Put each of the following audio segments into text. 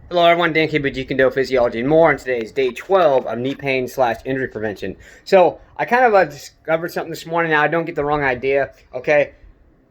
Hello everyone, Dan K. Jeet, Kune Physiology and more, and today is day 12 of knee pain / injury prevention. So I kind of discovered something this morning. Now I don't get the wrong idea, okay?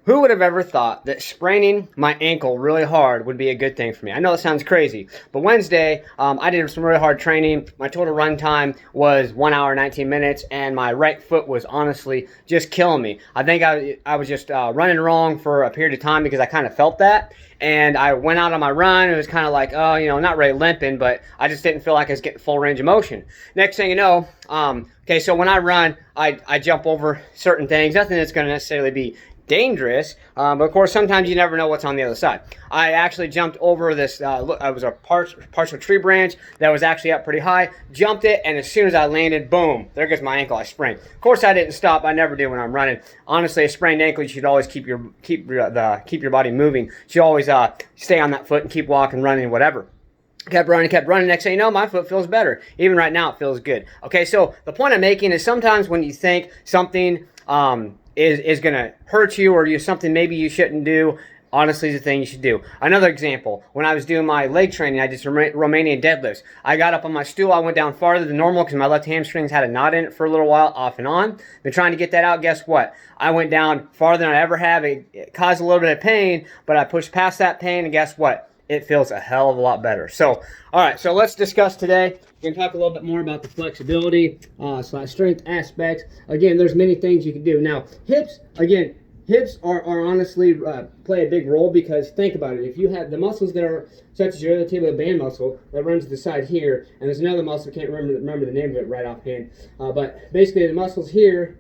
Who would have ever thought that spraining my ankle really hard would be a good thing for me? I know it sounds crazy, but Wednesday I did some really hard training. My total run time was 1 hour 19 minutes, and my right foot was honestly just killing me. I think I was just running wrong for a period of time because I kind of felt that. And I went out on my run. It was kind of like, oh, you know, not really limping, but I just didn't feel like I was getting full range of motion. Next thing you know, okay, so when I run, I jump over certain things. Nothing that's going to necessarily be dangerous, but of course sometimes you never know what's on the other side. I actually jumped over this, it was a partial tree branch that was actually up pretty high, jumped it, and as soon as I landed, boom, there goes my ankle. I sprained. Of course I didn't stop. I never do when I'm running. Honestly, a sprained ankle, you should always keep your body moving. You should always stay on that foot and keep walking, running, whatever. Kept running. Next thing you know, my foot feels better. Even right now, it feels good. Okay, so the point I'm making is sometimes when you think something is going to hurt you or something maybe you shouldn't do, honestly is the thing you should do. Another example, when I was doing my leg training, I did some Romanian deadlifts. I got up on my stool, I went down farther than normal because my left hamstrings had a knot in it for a little while, off and on. Been trying to get that out. Guess what? I went down farther than I ever have. It caused a little bit of pain, but I pushed past that pain, and guess what? It feels a hell of a lot better. So, all right, so let's discuss today. We're going to talk a little bit more about the flexibility / strength aspects. Again, there's many things you can do. Now, hips are honestly play a big role because think about it. If you have the muscles that are, such as your iliotibial band muscle that runs to the side here, and there's another muscle, I can't remember the name of it right offhand, but basically the muscles here,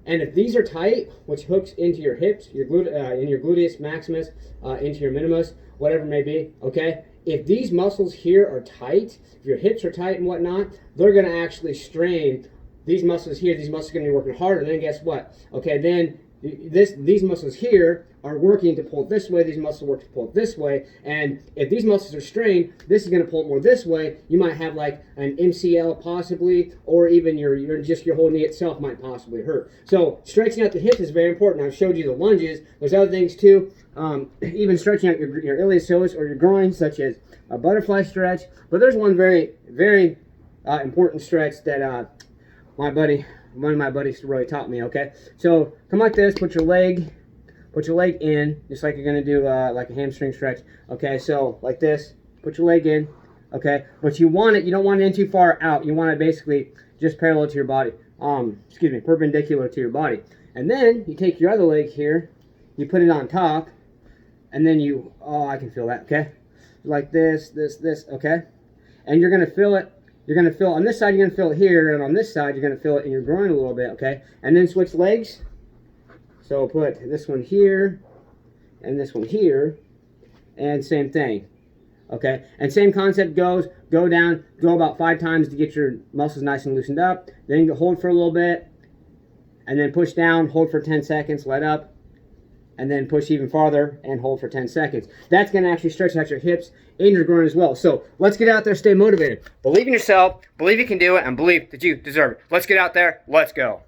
and if these are tight, which hooks into your hips, in your gluteus maximus, into your minimus, whatever it may be, okay? If these muscles here are tight, if your hips are tight and whatnot, they're going to actually strain these muscles here. These muscles are going to be working harder. Then guess what? Okay, then these muscles here are working to pull it this way. These muscles work to pull it this way. And if these muscles are strained, this is going to pull it more this way. You might have like an MCL possibly, or even your whole knee itself might possibly hurt. So stretching out the hip is very important. I've showed you the lunges. There's other things too. Even stretching out your iliopsoas or your groin, such as a butterfly stretch. But there's one very, very important stretch that one of my buddies really taught me. Okay, so come like this. Put your leg in, just like you're gonna do like a hamstring stretch. Okay, so like this. Put your leg in. Okay, but you don't want it in too far out. You want it basically just parallel to your body. Perpendicular to your body. And then you take your other leg here, you put it on top, and then I can feel that. Okay, like this, okay, and you're gonna feel it. You're going to feel on this side, you're going to feel it here, and on this side, you're going to feel it in your groin a little bit, okay? And then switch legs. So put this one here, and this one here, and same thing, okay? And same concept goes, go down, go about 5 times to get your muscles nice and loosened up, then hold for a little bit, and then push down, hold for 10 seconds, let up, and then push even farther and hold for 10 seconds. That's going to actually stretch out your hips and your groin as well. So let's get out there, stay motivated. Believe in yourself, believe you can do it, and believe that you deserve it. Let's get out there. Let's go.